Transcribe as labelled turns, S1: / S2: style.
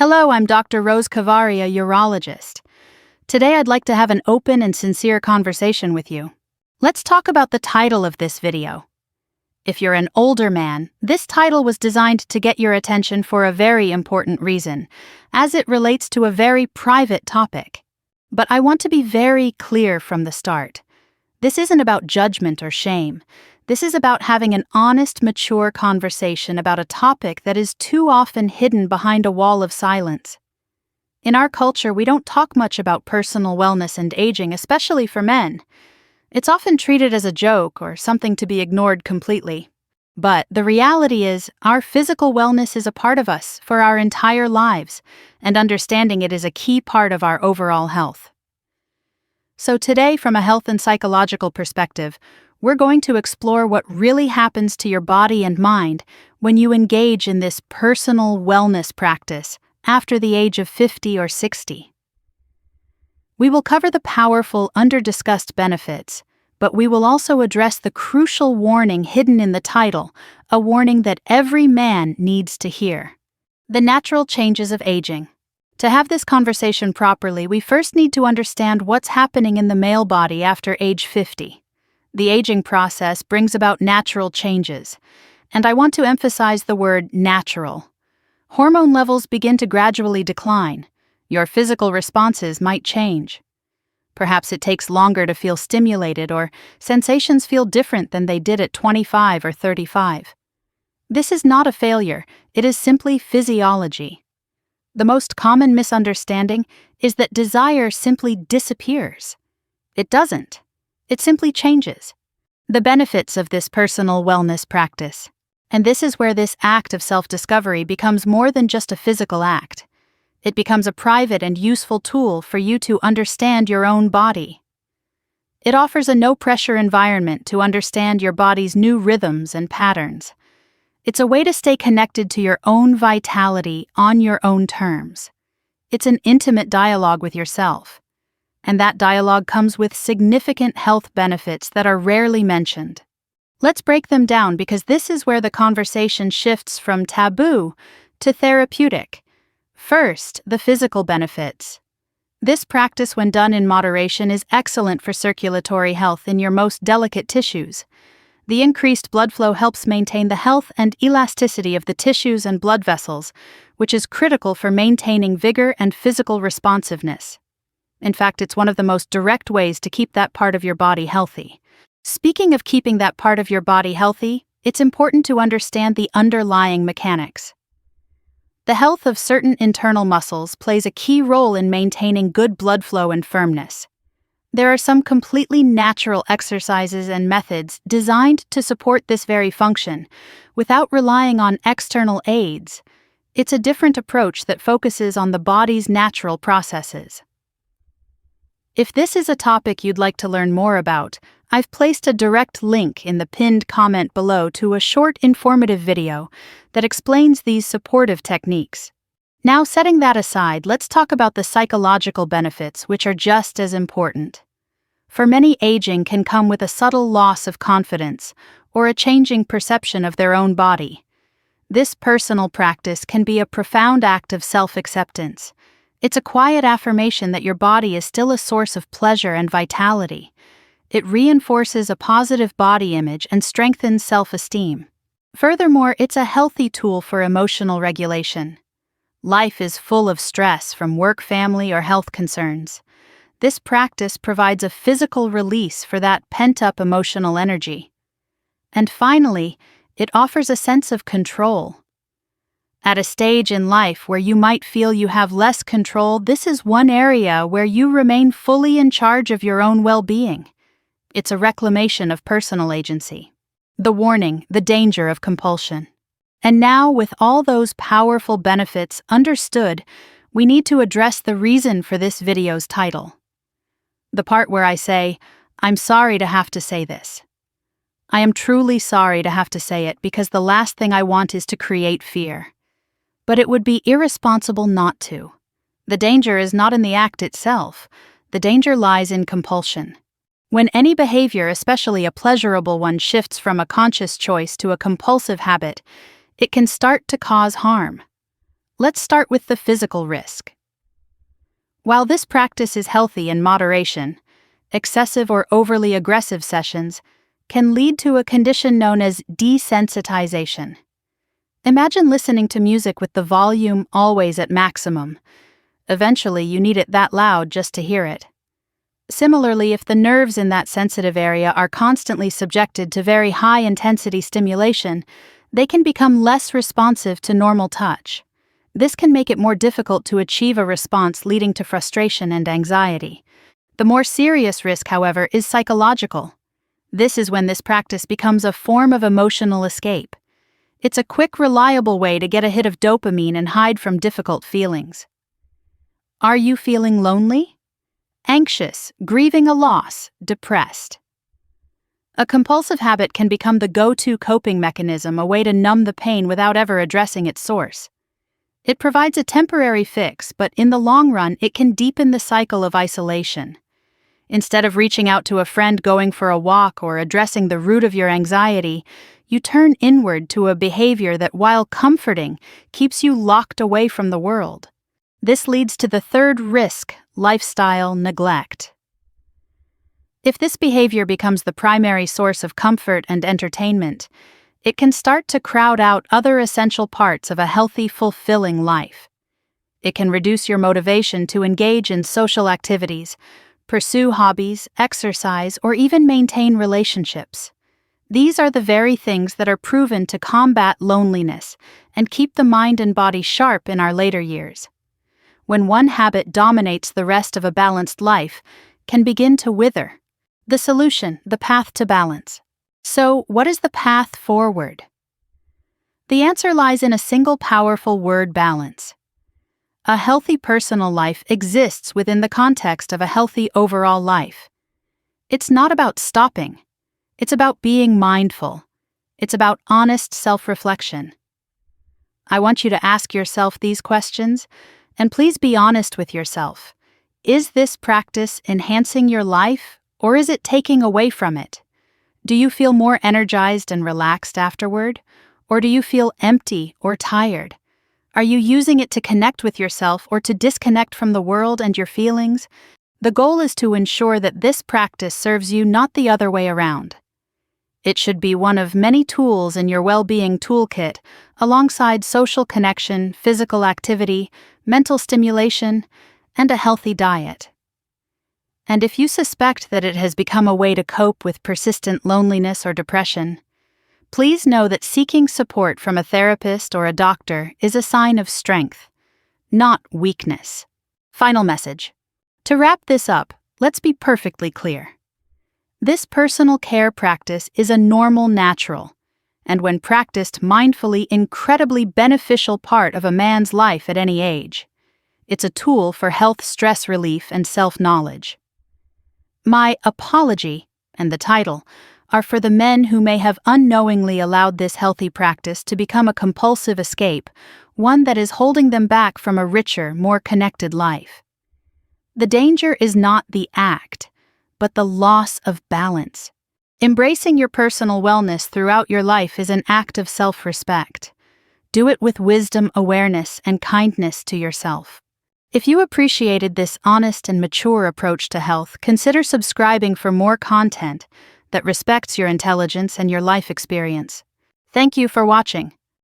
S1: Hello, I'm Dr. Rose Kavari, a urologist. Today I'd like to have an open and sincere conversation with you. Let's talk about the title of this video. If you're an older man, this title was designed to get your attention for a very important reason, as it relates to a very private topic. But I want to be very clear from the start. This isn't about judgment or shame. This is about having an honest, mature conversation about a topic that is too often hidden behind a wall of silence. In our culture, we don't talk much about personal wellness and aging, especially for men. It's often treated as a joke or something to be ignored completely. But the reality is, our physical wellness is a part of us for our entire lives, and understanding it is a key part of our overall health. So today, from a health and psychological perspective, we're going to explore what really happens to your body and mind when you engage in this personal wellness practice after the age of 50 or 60. We will cover the powerful, under-discussed benefits, but we will also address the crucial warning hidden in the title, a warning that every man needs to hear. The natural changes of aging. To have this conversation properly, we first need to understand what's happening in the male body after age 50. The aging process brings about natural changes, and I want to emphasize the word natural. Hormone levels begin to gradually decline. Your physical responses might change. Perhaps it takes longer to feel stimulated, or sensations feel different than they did at 25 or 35. This is not a failure, it is simply physiology. The most common misunderstanding is that desire simply disappears. It doesn't. It simply changes. The benefits of this personal wellness practice. And this is where this act of self-discovery becomes more than just a physical act. It becomes a private and useful tool for you to understand your own body. It offers a no-pressure environment to understand your body's new rhythms and patterns. It's a way to stay connected to your own vitality on your own terms. It's an intimate dialogue with yourself. And that dialogue comes with significant health benefits that are rarely mentioned. Let's break them down because this is where the conversation shifts from taboo to therapeutic. First, the physical benefits. This practice, when done in moderation, is excellent for circulatory health in your most delicate tissues. The increased blood flow helps maintain the health and elasticity of the tissues and blood vessels, which is critical for maintaining vigor and physical responsiveness. In fact, it's one of the most direct ways to keep that part of your body healthy. Speaking of keeping that part of your body healthy, it's important to understand the underlying mechanics. The health of certain internal muscles plays a key role in maintaining good blood flow and firmness. There are some completely natural exercises and methods designed to support this very function, without relying on external aids. It's a different approach that focuses on the body's natural processes. If this is a topic you'd like to learn more about, I've placed a direct link in the pinned comment below to a short informative video that explains these supportive techniques. Now, setting that aside, let's talk about the psychological benefits, which are just as important. For many, aging can come with a subtle loss of confidence or a changing perception of their own body. This personal practice can be a profound act of self-acceptance. It's a quiet affirmation that your body is still a source of pleasure and vitality. It reinforces a positive body image and strengthens self-esteem. Furthermore, it's a healthy tool for emotional regulation. Life is full of stress from work, family, or health concerns. This practice provides a physical release for that pent-up emotional energy. And finally, it offers a sense of control. At a stage in life where you might feel you have less control, this is one area where you remain fully in charge of your own well-being. It's a reclamation of personal agency. The warning, the danger of compulsion. And now, with all those powerful benefits understood, we need to address the reason for this video's title. The part where I say, I'm sorry to have to say this. I am truly sorry to have to say it because the last thing I want is to create fear. But it would be irresponsible not to. The danger is not in the act itself. The danger lies in compulsion. When any behavior, especially a pleasurable one, shifts from a conscious choice to a compulsive habit, it can start to cause harm. let's start with the physical risk. While this practice is healthy in moderation, excessive or overly aggressive sessions can lead to a condition known as desensitization. Imagine listening to music with the volume always at maximum. Eventually, you need it that loud just to hear it. Similarly, if the nerves in that sensitive area are constantly subjected to very high-intensity stimulation, they can become less responsive to normal touch. This can make it more difficult to achieve a response, leading to frustration and anxiety. The more serious risk, however, is psychological. This is when this practice becomes a form of emotional escape. It's a quick, reliable way to get a hit of dopamine and hide from difficult feelings. Are you feeling lonely? Anxious, grieving a loss, depressed? A compulsive habit can become the go-to coping mechanism, a way to numb the pain without ever addressing its source. It provides a temporary fix, but in the long run, it can deepen the cycle of isolation. Instead of reaching out to a friend, going for a walk, or addressing the root of your anxiety, you turn inward to a behavior that, while comforting, keeps you locked away from the world. This leads to the third risk, lifestyle neglect. If this behavior becomes the primary source of comfort and entertainment, it can start to crowd out other essential parts of a healthy, fulfilling life. It can reduce your motivation to engage in social activities, pursue hobbies, exercise, or even maintain relationships. These are the very things that are proven to combat loneliness and keep the mind and body sharp in our later years. When one habit dominates, the rest of a balanced life can begin to wither. The solution, the path to balance. So, what is the path forward? The answer lies in a single powerful word: balance. A healthy personal life exists within the context of a healthy overall life. It's not about stopping. It's about being mindful. It's about honest self-reflection. I want you to ask yourself these questions, and please be honest with yourself. Is this practice enhancing your life, or is it taking away from it? Do you feel more energized and relaxed afterward, or do you feel empty or tired? Are you using it to connect with yourself or to disconnect from the world and your feelings? The goal is to ensure that this practice serves you, not the other way around. It should be one of many tools in your well-being toolkit, alongside social connection, physical activity, mental stimulation, and a healthy diet. And if you suspect that it has become a way to cope with persistent loneliness or depression, please know that seeking support from a therapist or a doctor is a sign of strength, not weakness. Final message. To wrap this up, let's be perfectly clear. This personal care practice is a normal, natural, and when practiced mindfully, incredibly beneficial part of a man's life at any age. It's a tool for health, stress relief, and self-knowledge. My apology and the title are for the men who may have unknowingly allowed this healthy practice to become a compulsive escape, one that is holding them back from a richer, more connected life. The danger is not the act, but the loss of balance. Embracing your personal wellness throughout your life is an act of self-respect. Do it with wisdom, awareness, and kindness to yourself. If you appreciated this honest and mature approach to health, consider subscribing for more content that respects your intelligence and your life experience. Thank you for watching.